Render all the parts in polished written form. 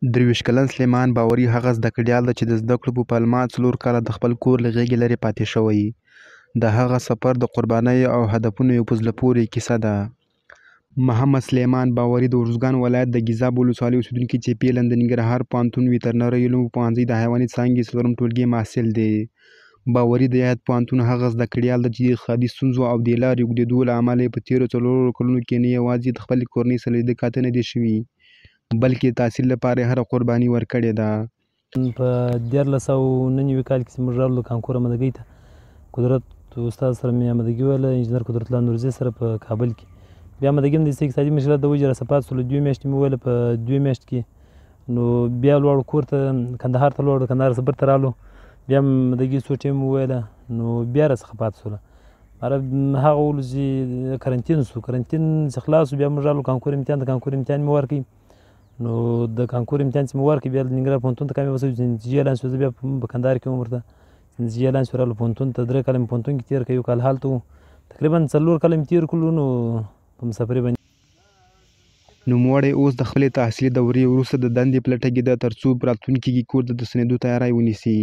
23 کلن سلیمان باوري هغه زده کړیال دی چې د زده کړو په پلمه 4 کاله د خپل کور له غېږې لرې پاتې شوی. د هغه سفر د قربانۍ او هدفونو یو په زړه پورې کیسه ده. محمد سلیمان باوري د ارزګان ولایت د ګیزاب ولسوالۍ اوسېدونکی چې پیلن د ننګرهار پوهنتون ویترنري علومو پوهنځي د حیواني څانګې 4م ټولګي محصل دی. باوري د یاد پوهنتون هغه زده کړیال دی چې د اقتصادي ستونزو او د لارې اوږدېدو له امله یې په تېرو 4 کلونو کې نه یوازې د خپلې کورنۍ سره لیده کاته نه دي شوي بلکې د تحصیل لپاره یې هره قرباني ورکړې ده. په 1999 کال کې چې موږ راغلو کانکور آمادګۍ ته قدرت استاد سره مې آمادګي ویله انجینر قدرت الله نورزي سره په کابل کې. بیا آمادګي مې د اقتصادي مشکلات د وجې راسه پاتې شولو. 2 میاشتې مې وویله په 2 میاشت کې نو بیا لاړو کور ته کندهار ته لاړو کندهار سفر ته رالو بیا آمادګي څو ټیم وویله نو بیا راڅخه پاتې شوله. هغه ولو چې کرنتین شو کرنتین چې خلاص شو بیا موږ راغلو کانکور امتحان د کانکور امتحان مې ورکړ نو د کانکور امتحان چې مې ورکړ بیا د ننګرهار پوهنتون ته کامې وسوي چې نتیجې اعلان شوه زه بیا په کندهار کې وم ورته نتیجې اعلان شوه راغلو پوهنتون ته 3 کاله مې پوهنتون کې تېر کړ یو کال هلته وو تقریبا 4 کاله مې تېر کړلو نو په مسافرۍ باندې. نوموړی اوس د خپلې تحصیلي دورې وروسته د دندې په لټه کې ده تر څو په راتلونکي کې کور ته د ستنېدو تیاری ونیسي.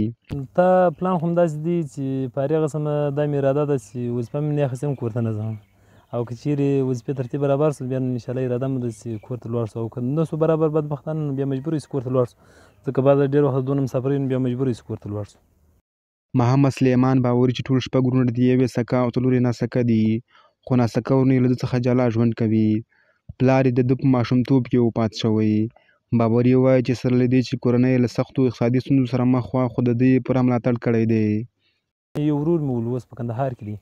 تا پلان خو همداسې دی چې فارغ شم دا مې اراده ده چې وظیفه مې نه اخیستې هم کور ته نه ځم او که چیرې وظیفې ترتیب برابر شو بیا انشاءالله اراده مې ده چې کور ته لاړ شو او که نه شو برابر بدبختانه نو بیا مجبور یو چې کور ته لاړ شو ځکه بعد ډېر وخت دونه مسافرۍ نو بیا مجبور یو چې کور ته لاړ شو. محمد سلیمان باوري چې ټول 6 وروڼه د یوې سکه او 4 ناسکه دي خو ناسکه وروڼه یې له ده څخه جلا ژوند کوي. پلار یې د ده په ماشومتوب کې وفات شوی. باوري وایي چې سره له دې چې کورنۍ یې له سختو اقتصادي ستونزو سره مخ وه خو د ده یې پوره ملاتړ کړی دی. یو ورور مې ول اوس په کندهار کې دی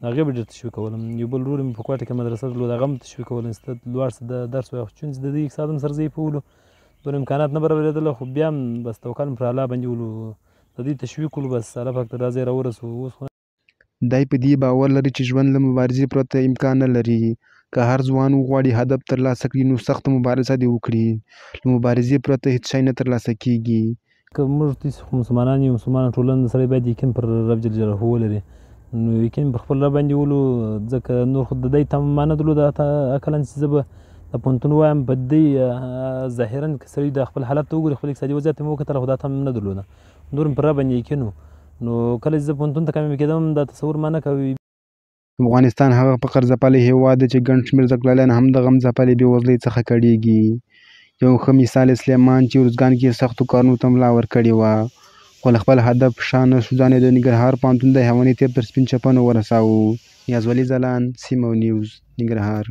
هغې به ډېر تشویق کولم یو بل ورور مې په کوټه کې مدرسه درلود هغه هم تشویق کولم چې ته لوړ شه د درس وایه خو چون چې د دې اقتصاد هم سر ضعیفه ولو دونه امکانات نه برابرېدله خو بیا هم بس توکل مې پر الله باندې ولو د دوی تشویق ولو بس الله پاک ته راځي راورسو. اوس دی په دې باور لري چې ژوند له مبارزې پرته امکان نه لري. که هر ځوان وغواړي هدف ترلاسه کړي نو سخته مبارزه دې وکړي. له مبارزې پرته هېڅ شی نه ترلاسه کېږي. که موږ مسلمانان یو مسلمانه ټولنه سړی باید یقین پر رب جل جلاله ولري نو یقین پر خپل رب باندې ولو ځکه نور خو د دی تمه ما نه درلوده عقلاً چې زه به د پوهنتون وایم په دې ظاهراً که سړي د خپل حالت ته وګوري خپل اقتصادي وضعیت ته مې وکتله خو دا تمه نه درلوده نور مې پر رب باندې یقین و نو کله چې زه پوهنتون ته کامیاب کېدم دا تصور ما نه کوي. افغانستان هغه په قرضه پلی هېواد دی چې ګڼ شمېر زده کړیالان هم د غم ځپلې بېوزلۍ څخه کړېږي. یو ښه مثال یې سلیمان چې ارزګان کې سختو کارونو ته ملا ورکړې وه خو له خپل هدف شا نه شو ځان یې د ننګرهار پوهنتون د حیواني طب تر سپین چپنو ورساوه. نیازولي ځلان سیمه نیوز ننګرهار.